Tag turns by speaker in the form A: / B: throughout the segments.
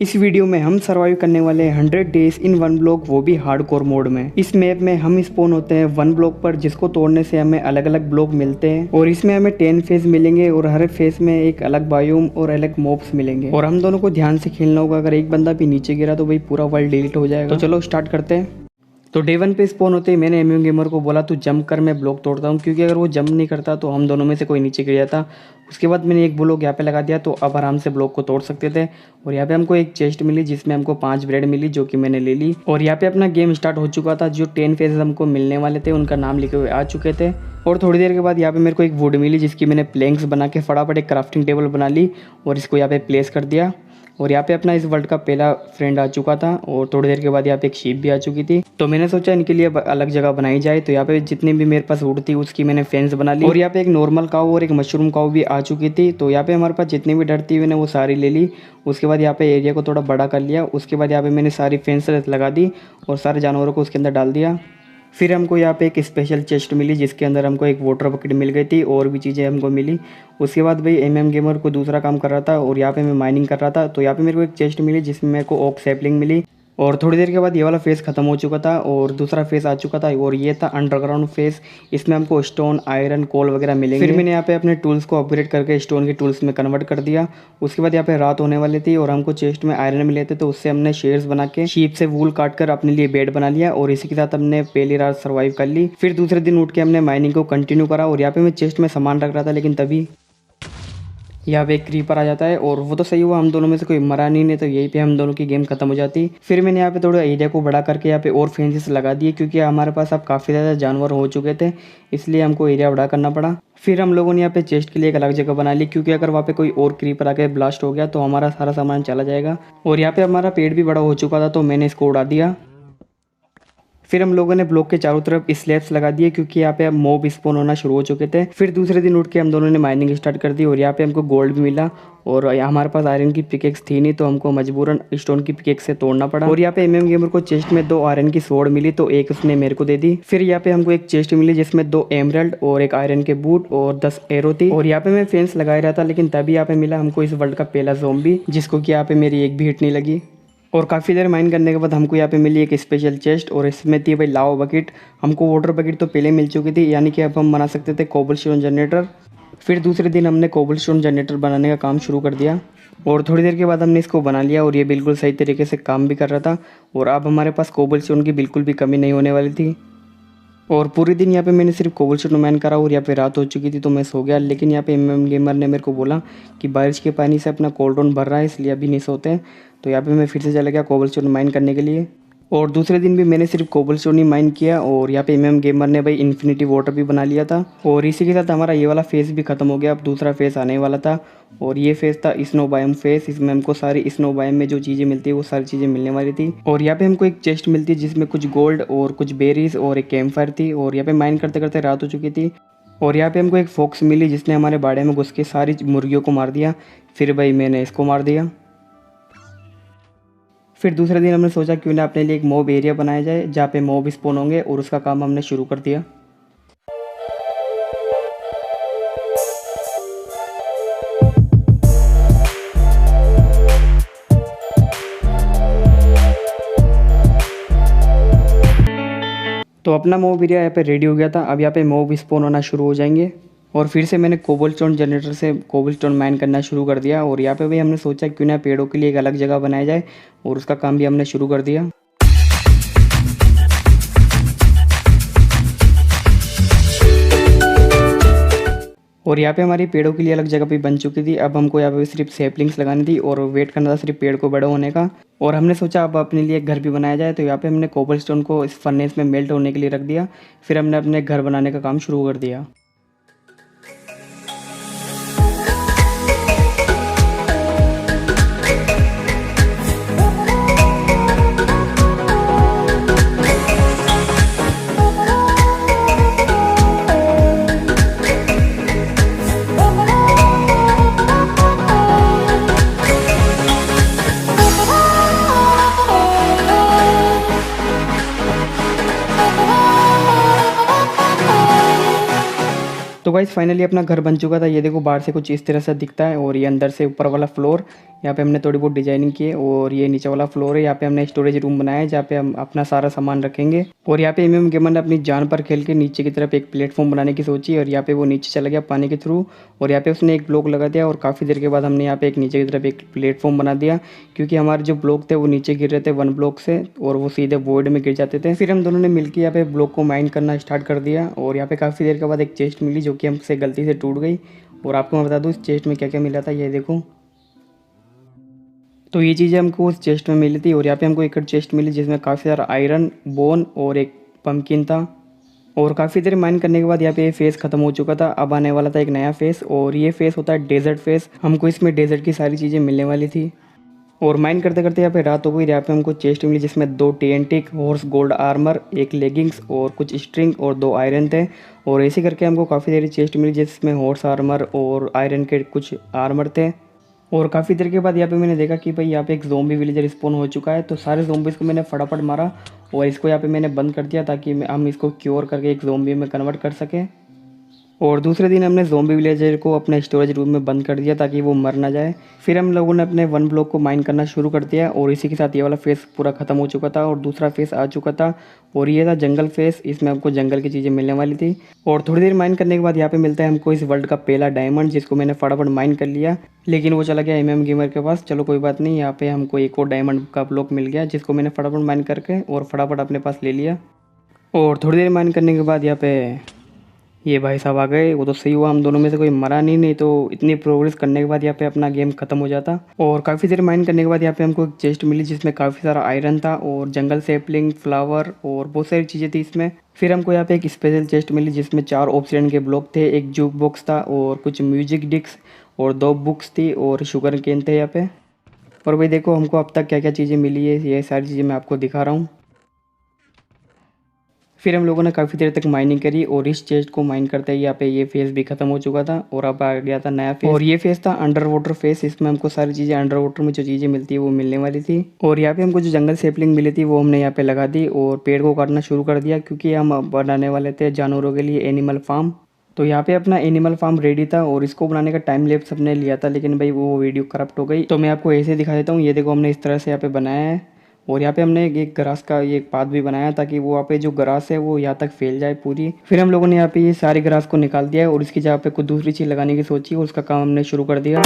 A: इस वीडियो में हम सर्वाइव करने वाले हैं 100 डेज इन वन ब्लॉक, वो भी हार्डकोर मोड में। इस मैप में हम स्पॉन होते हैं वन ब्लॉक पर, जिसको तोड़ने से हमें अलग अलग ब्लॉक मिलते हैं और इसमें हमें 10 फेस मिलेंगे और हर फेस में एक अलग बायोम और अलग मॉब्स मिलेंगे और हम दोनों को ध्यान से खेलना होगा। अगर एक बंदा भी नीचे गिरा तो भाई पूरा वर्ल्ड डिलीट हो जाएगा। तो चलो स्टार्ट करते हैं। तो डे 1 पे स्पॉन होते ही मैंने एमएम गेमर को बोला तू जंप कर, मैं ब्लॉक तोड़ता हूँ, क्योंकि अगर वो जंप नहीं करता तो हम दोनों में से कोई नीचे गिर जाता। उसके बाद मैंने एक ब्लॉक यहाँ पे लगा दिया, तो अब आराम से ब्लॉक को तोड़ सकते थे। और यहाँ पे हमको एक चेस्ट मिली जिसमें हमको 5 ब्रेड मिली, जो कि मैंने ले ली। और यहाँ पे अपना गेम स्टार्ट हो चुका था। जो 10 फेजेस हमको मिलने वाले थे उनका नाम लिखे हुए आ चुके थे। और थोड़ी देर के बाद यहाँ पे मेरे को एक वुड मिली, जिसकी मैंने प्लैंक्स बना के फटाफट एक क्राफ्टिंग टेबल बना ली और इसको यहाँ पे प्लेस कर दिया। और यहाँ पे अपना इस वर्ल्ड का पहला फ्रेंड आ चुका था और थोड़ी देर के बाद यहाँ पे एक शीप भी आ चुकी थी। तो मैंने सोचा इनके लिए अलग जगह बनाई जाए। तो यहाँ पे जितनी भी मेरे पास वुड थी उसकी मैंने फेंस बना ली। और यहाँ पे एक नॉर्मल काऊ और एक मशरूम काऊ भी आ चुकी थी। तो यहाँ पे हमारे पास जितनी भी डर थी मैंने वो सारी ले ली। उसके बाद यहाँ पे एरिया को थोड़ा बड़ा कर लिया। उसके बाद यहाँ पे मैंने सारी फेंस लगा दी और सारे जानवरों को उसके अंदर डाल दिया। फिर हमको यहाँ पे एक स्पेशल चेस्ट मिली, जिसके अंदर हमको एक वाटर बकेट मिल गई थी और भी चीज़ें हमको मिली। उसके बाद भाई एमएम गेमर को दूसरा काम कर रहा था और यहाँ पे मैं माइनिंग कर रहा था। तो यहाँ पे मेरे को एक चेस्ट मिली जिसमें मेरे को ओक सैपलिंग मिली। और थोड़ी देर के बाद ये वाला फेस ख़त्म हो चुका था और दूसरा फेस आ चुका था और ये था अंडरग्राउंड फेस। इसमें हमको स्टोन, आयरन, कोल वगैरह मिलेंगे। फिर मैंने यहाँ पे अपने टूल्स को अपग्रेड करके स्टोन के टूल्स में कन्वर्ट कर दिया। उसके बाद यहाँ पे रात होने वाली थी और हमको चेस्ट में आयरन मिले थे, तो उससे हमने शेयर्स बना के शीप से वूल काट कर अपने लिए बेड बना लिया और इसी के साथ हमने पहली रात सर्वाइव कर ली। फिर दूसरे दिन उठ के हमने माइनिंग को कंटिन्यू करा और यहाँ पे मैं चेस्ट में सामान रख रहा था, लेकिन तभी यहाँ पे एक क्रीपर आ जाता है और वो तो सही हुआ, हम दोनों में से कोई मरा नहीं तो यहीं पे हम दोनों की गेम खत्म हो जाती। फिर मैंने यहाँ पे थोड़ा एरिया को बड़ा करके यहाँ पे और फेंसेस लगा दिए, क्योंकि हमारे पास अब काफ़ी ज़्यादा जानवर हो चुके थे, इसलिए हमको एरिया बड़ा करना पड़ा। फिर हम लोगों ने यहाँ पे चेस्ट के लिए एक अलग जगह बना ली, क्योंकि अगर वहाँ पे कोई और क्रीपर आके ब्लास्ट हो गया तो हमारा सारा सामान चला जाएगा। और यहाँ पे हमारा पेड़ भी बड़ा हो चुका था, तो मैंने इसको उड़ा दिया। फिर हम लोगों ने ब्लॉक के चारों तरफ स्लैब्स लगा दिए, क्योंकि यहाँ पे अब मॉब स्पॉन होना शुरू हो चुके थे। फिर दूसरे दिन उठ के हम दोनों ने माइनिंग स्टार्ट कर दी और यहाँ पे हमको गोल्ड भी मिला। और हमारे पास आयरन की पिकेक्स थी नहीं, तो हमको मजबूरन स्टोन की पिकेक्स से तोड़ना पड़ा। और यहाँ पे एमएम गेमर को चेस्ट में 2 आयरन की स्वॉर्ड मिली, तो एक उसने मेरे को दे दी। फिर यहाँ पे हमको एक चेस्ट मिली जिसमें 2 एमरल्ड और एक आयरन के बूट और 10 एरो थी। और यहाँ पे मैं फेंस लगा रहा था, लेकिन तभी यहाँ पे मिला हमको इस वर्ल्ड का पहला ज़ॉम्बी, जिसको कि यहाँ पे मेरी एक भी हिट नहीं लगी। और काफ़ी देर माइन करने के बाद हमको यहाँ पे मिली एक स्पेशल चेस्ट और इसमें थी भाई लावा बकेट। हमको वाटर बकेट तो पहले मिल चुकी थी, यानी कि अब हम बना सकते थे कोबलस्टोन जनरेटर। फिर दूसरे दिन हमने कोबलस्टोन जनरेटर बनाने का काम शुरू कर दिया और थोड़ी देर के बाद हमने इसको बना लिया और ये बिल्कुल सही तरीके से काम भी कर रहा था। और अब हमारे पास कोबलस्टोन की बिल्कुल भी कमी नहीं होने वाली थी। और पूरे दिन यहाँ पे मैंने सिर्फ कोबलस्टोन माइन करा और यहाँ पे रात हो चुकी थी, तो मैं सो गया। लेकिन यहाँ पे एमएम गेमर ने मेरे को बोला कि बारिश के पानी से अपना कोल्डन भर रहा है, इसलिए अभी नहीं सोते हैं। तो यहाँ पे मैं फिर से चला गया कोबलस्टोन माइन करने के लिए। और दूसरे दिन भी मैंने सिर्फ कोबलस्टोन ही माइन किया और यहाँ पे एमएम गेमर ने भाई इन्फिनिटी वाटर भी बना लिया था। और इसी के साथ हमारा ये वाला फेस भी खत्म हो गया। अब दूसरा फेस आने वाला था और ये फेस था स्नो बायोम फेस। इसमें हमको सारी स्नो बायोम में जो चीज़ें मिलती है वो सारी चीज़ें मिलने वाली थी। और यहाँ पे हमको एक चेस्ट मिलती है जिसमें कुछ गोल्ड और कुछ बेरीज और एक कैंप फायर थी। और यहाँ पे माइन करते करते रात हो चुकी थी और यहाँ पे हमको एक फॉक्स मिली जिसने हमारे बाड़े में घुस के सारी मुर्गियों को मार दिया। फिर भाई मैंने इसको मार दिया। फिर दूसरे दिन हमने सोचा क्यों ना अपने लिए एक मॉब एरिया बनाया जाए जहाँ पे मॉब स्पॉन होंगे, और उसका काम हमने शुरू कर दिया। तो अपना मॉब एरिया यहाँ पे रेडी हो गया था। अब यहाँ पे मॉब स्पॉन होना शुरू हो जाएंगे। और फिर से मैंने कोबलस्टोन जनरेटर से कोबलस्टोन माइन करना शुरू कर दिया। और यहाँ पे भी हमने सोचा क्यों ना पेड़ों के लिए एक अलग जगह बनाया जाए, और उसका काम भी हमने शुरू कर दिया। और यहाँ पे हमारी पेड़ों के लिए अलग जगह भी बन चुकी थी। अब हमको यहाँ पे सिर्फ सैपलिंग्स लगानी थी और वेट करना था सिर्फ पेड़ को बड़ा होने का। और हमने सोचा अब अपने लिए एक घर भी बनाया जाए। तो यहाँ पे हमने कोबलस्टोन को इस फर्नेस में मेल्ट होने के लिए रख दिया। फिर हमने अपने घर बनाने का काम शुरू कर दिया। तो गाइस फाइनली अपना घर बन चुका था। ये देखो बाहर से कुछ इस तरह से दिखता है और ये अंदर से ऊपर वाला फ्लोर। यहाँ पे हमने थोड़ी बहुत डिजाइनिंग की है। और ये नीचे वाला फ्लोर है, यहाँ पे हमने स्टोरेज रूम बनाया है जहाँ पे हम अपना सारा सामान रखेंगे। और यहाँ पे एमएम गेमर ने अपनी जान पर खेल के नीचे की तरफ एक प्लेटफॉर्म बनाने की सोची और यहाँ पे वो नीचे चला गया पानी के थ्रू। और यहाँ पे उसने एक ब्लॉक लगा दिया और काफ़ी देर के बाद हमने यहाँ पे एक नीचे की तरफ एक प्लेटफॉर्म बना दिया, क्योंकि हमारे जो ब्लॉक थे वो नीचे गिर रहे थे 1 ब्लॉक से और वो सीधे वॉइड में गिर जाते थे। फिर हम दोनों ने मिलकर यहाँ पे ब्लॉक को माइन करना स्टार्ट कर दिया। और यहाँ पे काफ़ी देर के बाद एक चेस्ट मिली जो कि हमसे गलती से टूट गई। और आपको मैं बता दूँ इस चेस्ट में क्या क्या मिला था, ये देखो। तो ये चीज़ें हमको उस चेस्ट में मिली थी। और यहाँ पे हमको एक चेस्ट मिली जिसमें काफ़ी सारा आयरन, बोन और एक पम्पकिन था। और काफ़ी देर माइन करने के बाद यहाँ पे ये फेस खत्म हो चुका था। अब आने वाला था एक नया फेस और ये फेस होता है डेजर्ट फेस। हमको इसमें डेजर्ट की सारी चीज़ें मिलने वाली थी। और माइन करते करते यहाँ पे रात हो गई। यहाँ पे हमको चेस्ट मिली जिसमें 2 TNT, हॉर्स गोल्ड आर्मर, एक लेगिंग्स और कुछ स्ट्रिंग और 2 आयरन थे। और ऐसे करके हमको काफ़ी सारी चेस्ट मिली जिसमें हॉर्स आर्मर और आयरन के कुछ आर्मर थे। और काफ़ी देर के बाद यहाँ पे मैंने देखा कि भाई यहाँ पे एक ज़ोंबी विलेजर स्पॉन हो चुका है। तो सारे ज़ोंबीज़ को मैंने फटाफट मारा और इसको यहाँ पे मैंने बंद कर दिया ताकि हम इसको क्योर करके एक ज़ोंबी में कन्वर्ट कर सकें। और दूसरे दिन हमने ज़ोंबी विलेजर को अपने स्टोरेज रूम में बंद कर दिया ताकि वो मर ना जाए। फिर हम लोगों ने अपने 1 ब्लॉक को माइन करना शुरू कर दिया और इसी के साथ ये वाला फेस पूरा ख़त्म हो चुका था और दूसरा फेस आ चुका था। और ये था जंगल फेस, इसमें हमको जंगल की चीज़ें मिलने वाली थी। और थोड़ी देर माइन करने के बाद यहाँ पे मिलता है हमको इस वर्ल्ड का पहला डायमंड, जिसको मैंने फटाफट माइन कर लिया, लेकिन वो चला गया एमएम गेमर के पास। चलो कोई बात नहीं, यहाँ पे हमको एक और डायमंड का ब्लॉक मिल गया जिसको मैंने फटाफट माइन करके और फटाफट अपने पास ले लिया। और थोड़ी देर माइन करने के बाद यहाँ पे ये भाई साहब आ गए। वो तो सही हुआ हम दोनों में से कोई मरा नहीं तो इतनी प्रोग्रेस करने के बाद यहाँ पे अपना गेम खत्म हो जाता। और काफ़ी देर माइन करने के बाद यहाँ पे हमको एक चेस्ट मिली जिसमें काफ़ी सारा आयरन था और जंगल सैपलिंग, फ्लावर और बहुत सारी चीज़ें थी इसमें। फिर हमको यहाँ पे एक स्पेशल चेस्ट मिली जिसमें 4 ऑब्सीडियन के ब्लॉक थे, एक जूक बॉक्स था और कुछ म्यूजिक डिस्क और 2 बुक्स थी और शुगर केन थे यहाँ पे। और भाई देखो हमको अब तक क्या क्या चीज़ें मिली है, ये सारी चीज़ें मैं आपको दिखा रहा हूँ। फिर हम लोगों ने काफ़ी देर तक माइनिंग करी और इस चेस्ट को माइन करते ही यहाँ पे ये फेस भी खत्म हो चुका था और अब आ गया था नया फेस। और ये फेस था अंडर वाटर फेस, इसमें हमको सारी चीज़ें अंडर वाटर में जो चीज़ें मिलती है वो मिलने वाली थी। और यहाँ पे हमको जो जंगल सैपलिंग मिली थी वो हमने यहाँ पे लगा दी और पेड़ को काटना शुरू कर दिया, क्योंकि हम बनाने वाले थे जानवरों के लिए एनिमल फार्म। तो यहाँ पे अपना एनिमल फार्म रेडी था और इसको बनाने का टाइम लैप्स हमने लिया था, लेकिन भाई वो वीडियो करप्ट हो गई। तो मैं आपको ऐसे दिखा देता हूँ, ये देखो हमने इस तरह से यहाँ पे बनाया है। और यहाँ पे हमने एक ग्रास का ये पाथ भी बनाया ताकि वो यहाँ पे जो ग्रास है वो यहाँ तक फैल जाए पूरी। फिर हम लोगों ने यहाँ पे ये सारे ग्रास को निकाल दिया और इसकी जगह पे कुछ दूसरी चीज़ लगाने की सोची और उसका काम हमने शुरू कर दिया।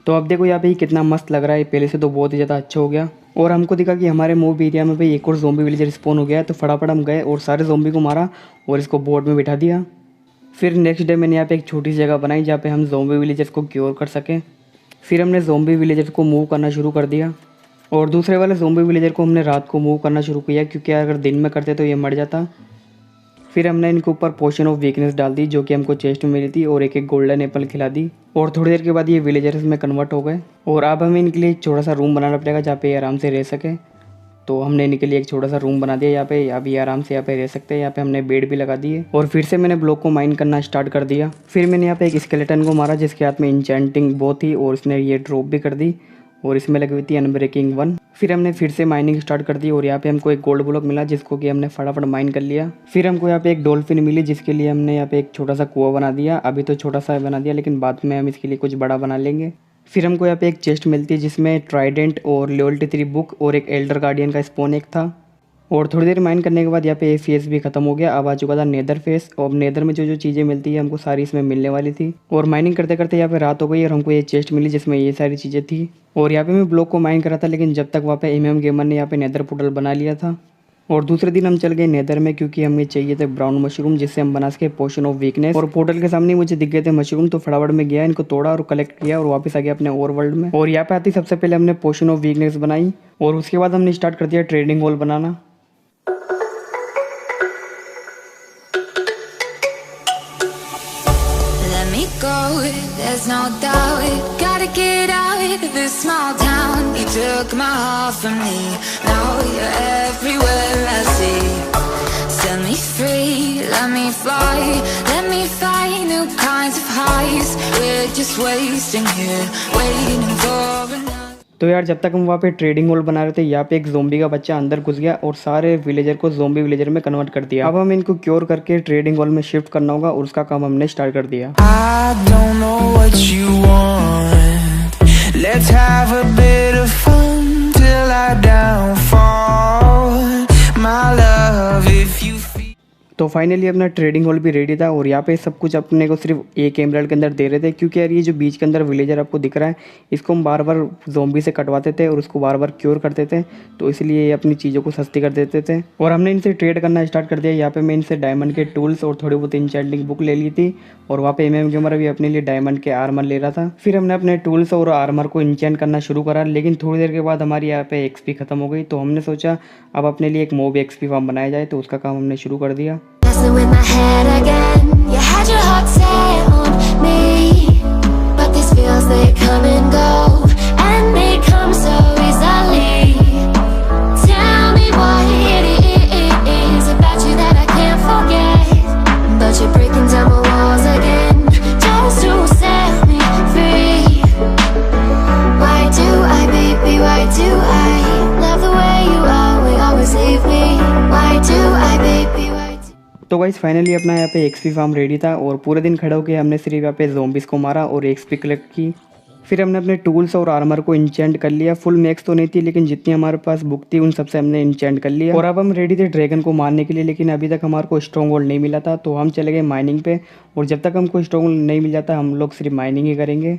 A: तो अब देखो यहाँ पे कितना मस्त लग रहा है, पहले से तो बहुत ही ज़्यादा अच्छा हो गया। और हमको दिखा कि हमारे मूव एरिया में भाई एक और ज़ोंबी विलेजर स्पॉन हो गया है। तो फटाफट हम गए और सारे ज़ोंबी को मारा और इसको बोर्ड में बिठा दिया। फिर नेक्स्ट डे मैंने यहाँ पे एक छोटी सी जगह बनाई जहाँ पे हम ज़ोंबी विलेजर्स को क्योर कर सकें। फिर हमने ज़ोंबी विलेजर्स को मूव करना शुरू कर दिया और दूसरे वाले ज़ोंबी विलेजर को हमने रात को मूव करना शुरू किया, क्योंकि अगर दिन में करते तो ये मर जाता। फिर हमने इनके ऊपर पोशन ऑफ वीकनेस डाल दी जो कि हमको चेस्ट में मिली थी और एक गोल्डन एप्पल खिला दी। और थोड़ी देर के बाद ये विलेजर्स में कन्वर्ट हो गए और अब हमें इनके लिए एक छोटा सा रूम बनाना पड़ेगा जहाँ पे आराम से रह सके। तो हमने इनके लिए एक छोटा सा रूम बना दिया यहाँ पे, अभी आराम से यहाँ पे रह सकते हैं। यहाँ पे हमने बेड भी लगा दिए और फिर से मैंने ब्लॉक को माइन करना स्टार्ट कर दिया। फिर मैंने यहाँ पे एक स्केलेटन को मारा जिसके हाथ में इंचेंटिंग बो थी और इसने ये ड्रॉप भी कर दी और इसमें लगी हुई थी अनब्रेकिंग 1। फिर हमने फिर से माइनिंग स्टार्ट कर दी और यहाँ पे हमको एक गोल्ड ब्लॉक मिला जिसको कि हमने फटाफट माइन कर लिया। फिर हमको यहाँ पे एक डॉल्फिन मिली जिसके लिए हमने यहाँ पे एक छोटा सा कुआं बना दिया। अभी तो छोटा सा बना दिया लेकिन बाद में हम इसके लिए कुछ बड़ा बना लेंगे। फिर हमको यहाँ पे एक चेस्ट मिलती है जिसमें ट्राइडेंट और लॉयल्टी 3 बुक और एक एल्डर गार्डियन का स्पोन एक था। और थोड़ी देर माइन करने के बाद यहाँ पे फेस भी खत्म हो गया। अब आ चुका था नेदर फेस और नेदर में जो जो चीज़ें मिलती है हमको सारी इसमें मिलने वाली थी। और माइनिंग करते करते यहाँ पे रात हो गई और हमको ये चेस्ट मिली जिसमें ये सारी चीज़ें थी। और यहाँ पे मैं ब्लॉक को माइन करा था, लेकिन जब तक वहाँ पे एमएम गेमर ने यहाँ पे नेदर पोर्टल बना लिया था। और दूसरे दिन हम चल गए नेदर में क्योंकि हमें चाहिए थे ब्राउन मशरूम जिससे हम बना सके पोशन ऑफ वीकनेस। और पोर्टल के सामने मुझे दिख गए थे मशरूम, तो फटाफट में गया, इनको तोड़ा और कलेक्ट किया और वापस आ गया अपने ओवर वर्ल्ड में। और यहाँ पे आती सबसे पहले हमने पोशन ऑफ वीकनेस बनाई और उसके बाद हमने स्टार्ट कर दिया trading hall banana.
B: There's no doubt, gotta get out of this small town. You took my heart from me, now you're everywhere I see. Set me free, let me fly, let me find new kinds of highs. We're just wasting here, waiting for an
A: तो यार जब तक हम वहाँ पे trading hall बना रहे थे, यहाँ पे एक ज़ोंबी का बच्चा अंदर घुस गया और सारे विलेजर को ज़ोंबी विलेजर में कन्वर्ट कर दिया। अब हमें इनको क्योर करके ट्रेडिंग हॉल में शिफ्ट करना होगा और उसका काम हमने स्टार्ट कर दिया।
C: I don't know what you want. Let's have a bit of fun till I downfall. My love, if you feel
A: तो फाइनली अपना ट्रेडिंग हॉल भी रेडी था और यहाँ पे सब कुछ अपने को सिर्फ एक एमराल्ड के अंदर दे रहे थे, क्योंकि यार ये जो बीच के अंदर विलेजर आपको दिख रहा है, इसको हम बार बार ज़ोंबी से कटवाते थे और उसको बार बार क्योर करते थे, तो इसलिए ये अपनी चीज़ों को सस्ती कर देते थे। और हमने इनसे ट्रेड करना स्टार्ट कर दिया। यहाँ पे मैं इनसे डायमंड के टूल्स और थोड़ी बहुत इंचेंटिंग बुक ले ली थी और वहाँ पे MM गेमर भी अपने लिए डायमंड के आर्मर ले रहा था। फिर हमने अपने टूल्स और आर्मर को इंचेंट करना शुरू करा, लेकिन थोड़ी देर के बाद हमारी यहाँ पे XP खत्म हो गई, तो हमने सोचा अब अपने लिए एक मोब XP फार्म बनाया जाए, तो उसका काम हमने शुरू कर दिया।
B: Messing with my head again. You had your heart set on me, but these feels they come and go, and they come so easily. Tell me what it is about you that I can't forget, but you're breaking down my walls again just to set me free. Why do I, baby? Why do I love the way you always leave me? Why do I, baby?
A: तो guys finally अपना यहाँ पे XP farm ready था और पूरे दिन खड़े होकर हमने सिर्फ यहाँ पे ज़ोंबीज़ को मारा और XP कलेक्ट की। फिर हमने अपने टूल्स और आर्मर को इंचेंट कर लिया। फुल मैक्स तो नहीं थी, लेकिन जितनी हमारे पास बुक थी उन सबसे हमने इंचेंट कर लिया। और अब हम रेडी थे ड्रैगन को मारने के लिए, लेकिन अभी तक हमारे को स्ट्रॉन्ग होल्ड नहीं मिला था, तो हम चले गए माइनिंग पे। और जब तक हमको स्ट्रॉन्ग होल्ड नहीं मिल जाता हम लोग सिर्फ माइनिंग ही करेंगे।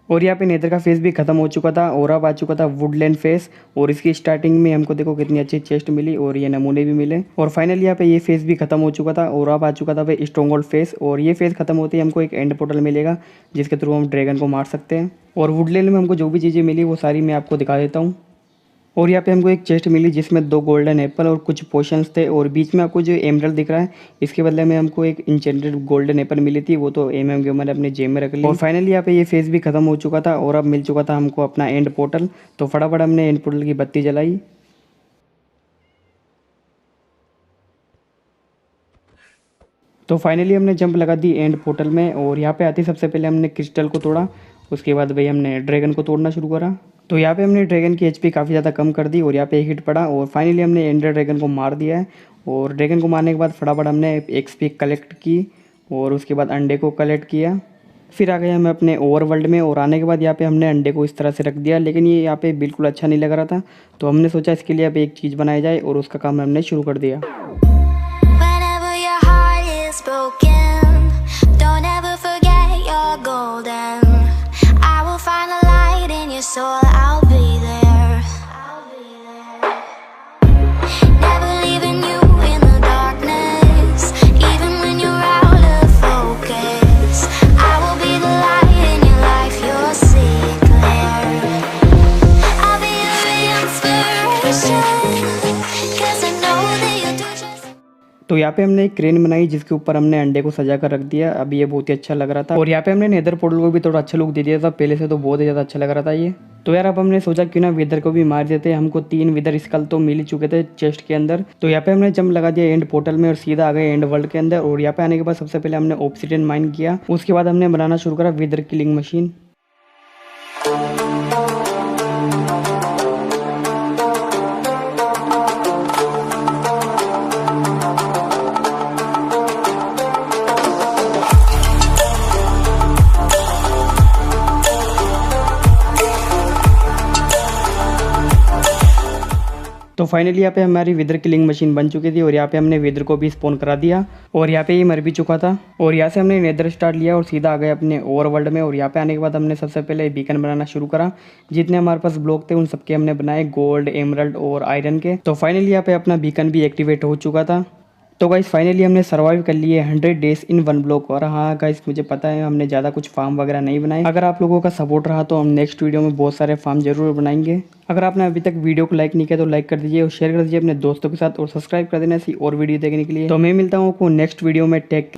A: और यहाँ पे नेदर का फेस भी खत्म हो चुका था और अब आ चुका था वुडलैंड फेस। और इसकी स्टार्टिंग में हमको देखो कितनी अच्छी चेस्ट मिली और ये नमूने भी मिले। और फाइनली यहाँ पे ये फेस भी खत्म हो चुका था और अब आ चुका था भाई स्ट्रॉन्गहोल्ड फेस। और ये फेस खत्म होते ही हमको एक एंड पोर्टल मिलेगा जिसके थ्रू हम ड्रैगन को मार सकते हैं। और वुडलैंड में हमको जो भी चीज़ें मिली वो सारी मैं आपको दिखा देता हूँ। और यहाँ पे हमको एक चेस्ट मिली जिसमें 2 गोल्डन एप्पल और कुछ पोशंस थे, और बीच में आपको जो एमरल्ड दिख रहा है इसके बदले में हमको एक इंचेंटेड गोल्डन एप्पल मिली थी, वो तो MM गेमर ने अपने जेब में रख ली। और फाइनली यहाँ पे ये फेज भी खत्म हो चुका था और अब मिल चुका था हमको अपना एंड पोर्टल। तो फटाफट हमने एंड पोर्टल की बत्ती जलाई। तो फाइनली हमने जंप लगा दी एंड पोर्टल में और यहाँ पे आती सबसे पहले हमने क्रिस्टल को तोड़ा, उसके बाद भाई हमने ड्रैगन को तोड़ना शुरू करा। तो यहाँ पे हमने ड्रैगन की HP काफ़ी ज़्यादा कम कर दी और यहाँ पे एक हिट पड़ा और फाइनली हमने एंडर ड्रैगन को मार दिया है। और ड्रैगन को मारने के बाद फटाफट हमने XP कलेक्ट की और उसके बाद अंडे को कलेक्ट किया। फिर आ गए हम अपने ओवरवर्ल्ड में और आने के बाद यहाँ पे हमने अंडे को इस तरह से रख दिया, लेकिन ये यहाँ पे बिल्कुल अच्छा नहीं लग रहा था, तो हमने सोचा इसके लिए अब एक चीज़ बनाई जाए और उसका काम हमने शुरू कर दिया।
B: Whenever your heart is broken, don't ever forget you're golden. I will find a light in your soul, I'll be there. Never leaving you in the darkness, even when you're out of focus. I will be the light in your life, you'll see it clear. I'll be your inspiration, 'cause I know that you do just.
A: तो यहाँ पे हमने एक crane बनाई जिसके ऊपर हमने अंडे को सजा कर रख दिया। अभी ये बहुत ही अच्छा लग रहा था और यहाँ पे हमने नेदर पोर्टल को भी थोड़ा अच्छा लुक दे दिया था, पहले से तो बहुत ही ज़्यादा अच्छा लग रहा था ये। तो यार अब हमने सोचा क्यों ना विदर को भी मार देते। हमको 3 विदर स्कल तो मिल ही चुके थे चेस्ट के अंदर। तो यहाँ पे हमने जंप लगा दिया एंड पोर्टल में और सीधा आ गए एंड वर्ल्ड के अंदर। और यहाँ पे आने के बाद सबसे पहले हमने ऑब्सिडियन माइन किया, उसके बाद हमने बनाना शुरू करा विदर किलिंग मशीन। तो फाइनली यहाँ पे हमारी विदर किलिंग मशीन बन चुकी थी और यहाँ पे हमने विदर को भी स्पॉन करा दिया और यहाँ पे ये मर भी चुका था। और यहाँ से हमने नेदर स्टार्ट लिया और सीधा आ गए अपने ओवरवर्ल्ड में। और यहाँ पे आने के बाद हमने सबसे पहले बीकन बनाना शुरू करा। जितने हमारे पास ब्लॉक थे उन सबके हमने बनाए गोल्ड, एमरल्ड और आयरन के। तो फाइनली यहाँ पे अपना बीकन भी एक्टिवेट हो चुका था। तो गाइस फाइनली हमने सर्वाइव कर लिए 100 डेज इन 1 ब्लॉक। और हाँ गाइस मुझे पता है हमने ज़्यादा कुछ फार्म वगैरह नहीं बनाए। अगर आप लोगों का सपोर्ट रहा तो हम नेक्स्ट वीडियो में बहुत सारे फार्म जरूर बनाएंगे। अगर आपने अभी तक वीडियो को लाइक नहीं किया तो लाइक कर दीजिए और शेयर कर दीजिए अपने दोस्तों के साथ और सब्सक्राइब कर देना ऐसी और वीडियो देखने के लिए। तो मैं मिलता हूँ आपको नेक्स्ट वीडियो में। टेक